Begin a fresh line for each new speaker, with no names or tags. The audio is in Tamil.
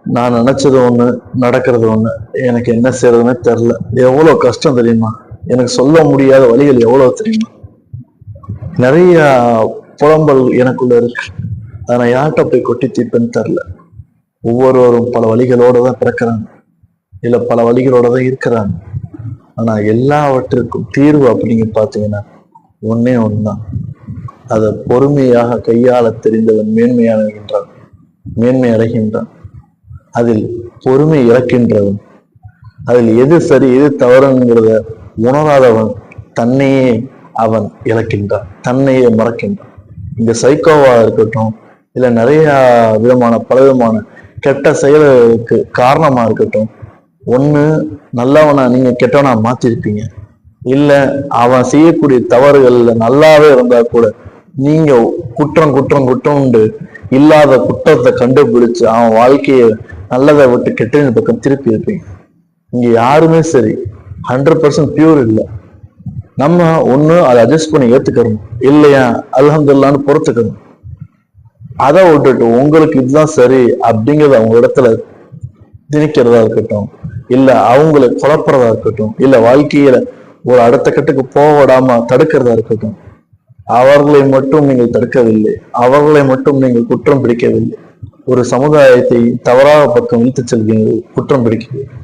நான் நினைச்சது ஒண்ணு, நடக்கிறது ஒண்ணு. எனக்கு என்ன செய்யறதுன்னு தெரியல. எவ்வளவு கஷ்டம் தெரியுமா? எனக்கு சொல்ல முடியாத வழிகள் எவ்வளவு தெரியுமா? நிறைய புலம்பல் எனக்குள்ள இருக்கு. அதை நான் யார்கிட்ட போய் கொட்டி தீர்ப்பேன்னு தெரியல. ஒவ்வொருவரும் பல வழிகளோட தான் பிறக்கிறாங்க, இல்ல பல வழிகளோட தான் இருக்கிறாங்க. ஆனா எல்லாவற்றிற்கும் தீர்வு அப்படிங்க பாத்தீங்கன்னா ஒன்னே ஒண்ணுதான். அதை பொறுமையாக கையாள தெரிந்தவன் மேன்மையாகின்றான், மேன்மை அடைகின்றான். அதில் பொறுமை இழக்கின்றவன், அதில் எது சரி எது தவறுங்கிறத உணராதவன் தன்னையே அவன் இழக்கின்றான், தன்னையே மறக்கின்றான். இந்த சைக்கோவா இருக்கட்டும், இல்ல நிறைய விதமான பலவிதமான கெட்ட செயல்களுக்கு காரணமா இருக்கட்டும், ஒண்ணு நல்லவனா நீங்க கெட்டவனா மாத்திருப்பீங்க, இல்ல அவன் செய்யக்கூடிய தவறுகள்ல நல்லாவே இருந்தா கூட நீங்க குற்றம் குற்றம் குற்றம் உண்டு இல்லாத குற்றத்தை கண்டுபிடிச்சு அவன் வாழ்க்கையை நல்லதை விட்டு கெட்டதின் பக்கம் திருப்பி இருப்பீங்க. இங்க யாருமே சரி 100% பியூர் இல்லை. நம்ம ஒண்ணு அதை அட்ஜஸ்ட் பண்ணி ஏத்துக்கணும், இல்லையா அல்ஹம்துலில்லாஹ்னு பொறுத்துக்கணும். அதை விட்டுட்டு உங்களுக்கு இதுதான் சரி அப்படிங்கிறத அவங்க இடத்துல திணிக்கிறதா இருக்கட்டும், இல்ல அவங்களை குழப்பறதா இருக்கட்டும், இல்ல வாழ்க்கையில ஒரு அடுத்த கட்டுக்கு போக விடாம தடுக்கிறதா இருக்கட்டும், அவர்களை மட்டும் நீங்கள் தடுக்கவில்லை, அவர்களை மட்டும் நீங்கள் குற்றம் பிடிக்கவில்லை, ஒரு சமுதாயத்தை தவறாக பக்கம் இழுத்துச் செல்வீர்கள், குற்றம் பிடிக்கிறீர்கள்.